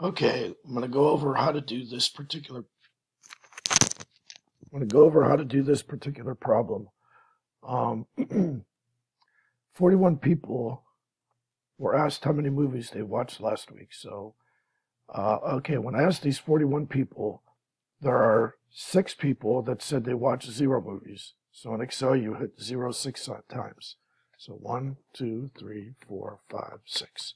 Okay, I'm going to go over how to do this particular problem. 41 people were asked how many movies they watched last week. So, okay, when I asked these 41 people, there are 6 people that said they watched 0 movies. So in Excel, you hit 0 6 times. So 1, 2, 3, 4, 5, 6.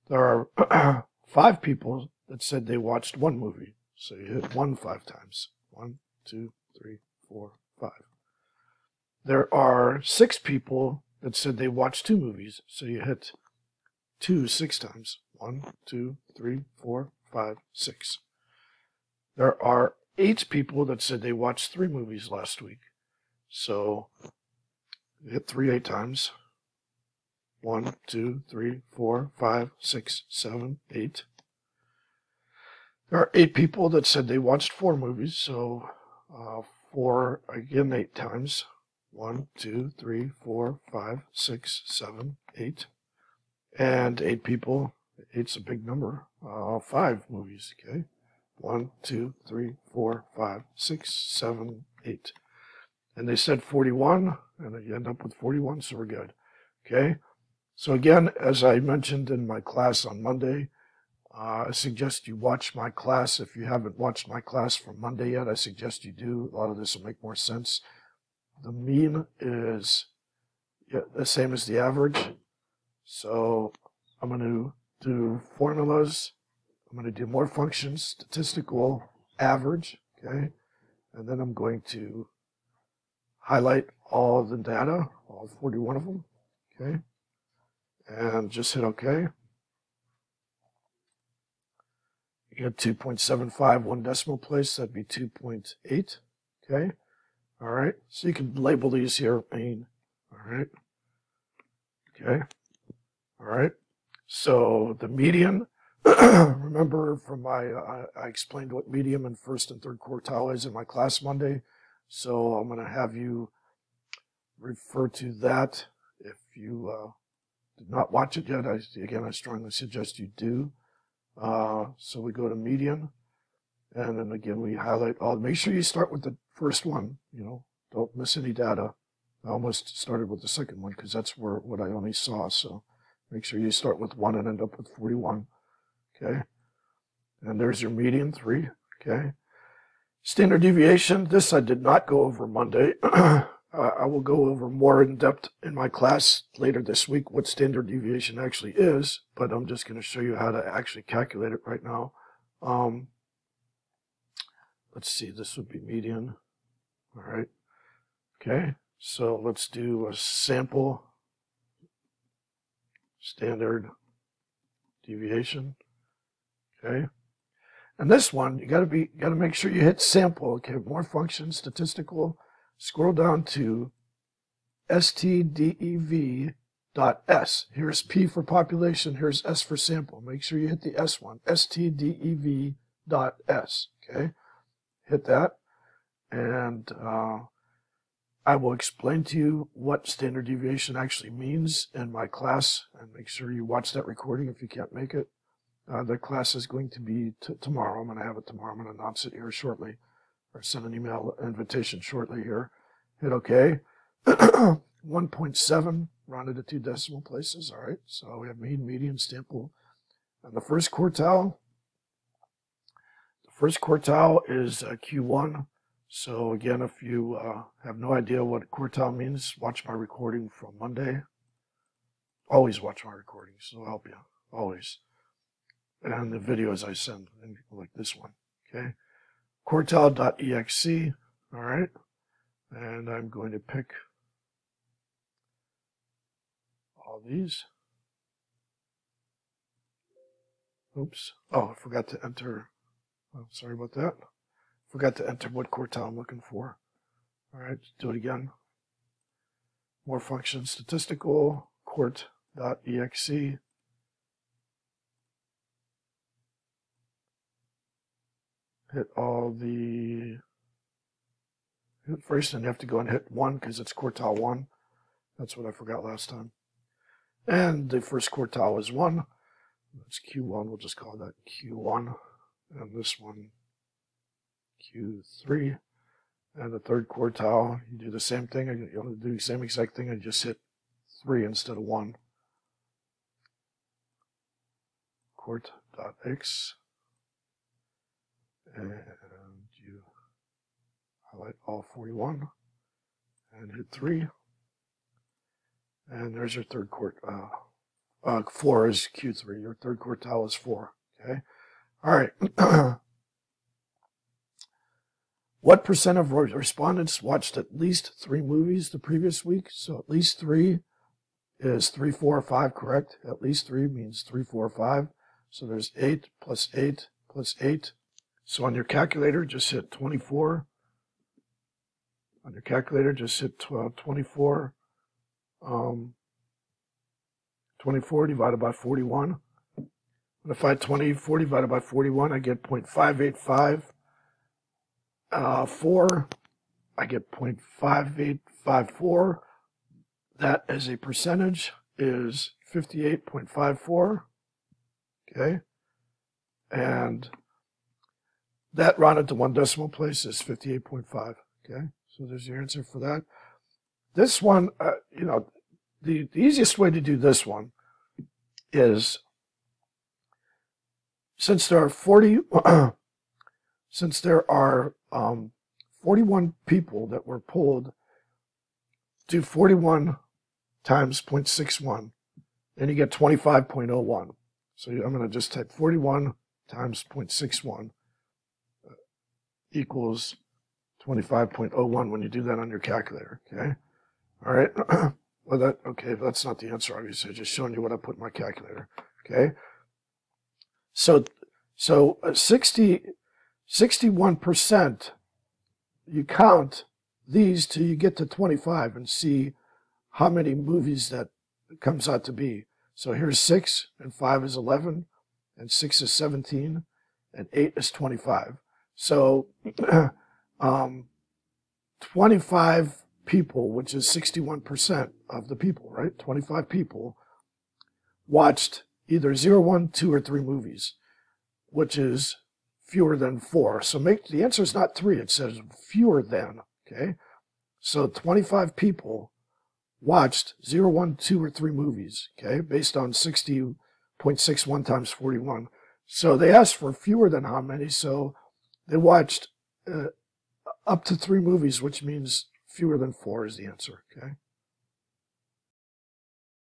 There are 5 people that said they watched 1 movie. So you hit 1 5 times. 1, 2, 3, 4, 5. There are 6 people that said they watched 2 movies. So you hit 2 6 times. 1, 2, 3, 4, 5, 6. There are 8 people that said they watched 3 movies last week. So you hit 3 8 times. 1, 2, 3, 4, 5, 6, 7, 8. There are 8 people that said they watched 4 movies, so 4 again 8 times. 1, 2, 3, 4, 5, 6, 7, 8. And 8 people, 8's a big number, 5 movies, okay? 1, 2, 3, 4, 5, 6, 7, 8. And they said 41, and you end up with 41, so we're good, okay? So again, as I mentioned in my class on Monday, I suggest you watch my class. If you haven't watched my class from Monday yet, I suggest you do. A lot of this will make more sense. The mean is the same as the average. So I'm going to do formulas. I'm going to do more functions, statistical, average, okay? And then I'm going to highlight all the data, all 41 of them, okay? And just hit OK. You get 2.75, 1 decimal place, that'd be 2.8, okay? All right, so you can label these here, mean, all right? Okay, all right. So the median, remember from my, I explained what median and first and third quartile is in my class Monday, so I'm going to have you refer to that. If you did not watch it yet, I strongly suggest you do. So we go to median, and then again we highlight all. Make sure you start with the first one. Don't miss any data. I almost started with the second one because that's what I only saw. So make sure you start with 1 and end up with 41. Okay, and there's your median, 3. Okay, standard deviation. This I did not go over Monday. I will go over more in depth in my class later this week what standard deviation actually is, but I'm just going to show you how to actually calculate it right now. Let's see, this would be median. All right. Okay, so let's do a sample standard deviation. Okay, and this one you got to make sure you hit sample. Okay, more functions, statistical. Scroll down to stdev.s. Here's P for population. Here's S for sample. Make sure you hit the S one. stdev.s. Okay, hit that, and I will explain to you what standard deviation actually means in my class, and make sure you watch that recording if you can't make it. The class is going to be tomorrow. I'm going to have it tomorrow. I'm going to announce it here shortly, or send an email invitation shortly here. Hit OK. 1.7, rounded to 2 decimal places. All right, so we have mean, median, sample. And the first quartile is Q1. So again, if you have no idea what quartile means, watch my recording from Monday. Always watch my recordings, it'll help you, always. And the videos I send, like this one, okay? Quartile.exe, all right? And I'm going to pick all these. Oops, oh, I forgot to enter, oh, sorry about that. Forgot to enter what quartile I'm looking for. All right, do it again. More functions, statistical, quart.exe. Hit all the, first, and you have to go and hit 1 because it's quartile 1. That's what I forgot last time. And the first quartile is 1. That's Q1. We'll just call that Q1. And this one, Q3. And the third quartile, you do the same thing. You only do the same exact thing and just hit 3 instead of 1. Quart.x. And you highlight all 41 and hit 3. And there's your third quart. 4 is Q3. Your third quartile is 4. Okay. All right. What percent of respondents watched at least 3 movies the previous week? So at least 3 is 3, 4, or 5, correct? At least 3 means 3, 4, or 5. So there's 8 plus 8 plus 8. So on your calculator, just hit 24. On your calculator, just hit 24. 24 divided by 41. And if I 24 divided by 41, I get 0.585. 4, I get 0.5854. That as a percentage is 58.54. Okay. And that rounded to 1 decimal place is 58.5. Okay. So there's your answer for that. This one, you know, the easiest way to do this one is, since there are 41 people that were polled, do 41 times 0.61, and you get 25.01. So I'm going to just type 41 times 0.61 equals 25.01 when you do that on your calculator. Okay. All right. Well, that's not the answer, obviously. I'm just showing you what I put in my calculator. Okay. So 61%, you count these till you get to 25 and see how many movies that comes out to be. So here's 6, and 5 is 11, and 6 is 17, and 8 is 25. So 25 people, which is 61% of the people, right? 25 people watched either 0, 1, 2, or 3 movies, which is fewer than 4. So the answer is not 3. It says fewer than. Okay. So 25 people watched 0, 1, 2, or 3 movies. Okay. Based on 60.61 times 41. So they asked for fewer than how many? So they watched up to 3 movies, which means fewer than 4 is the answer. Okay.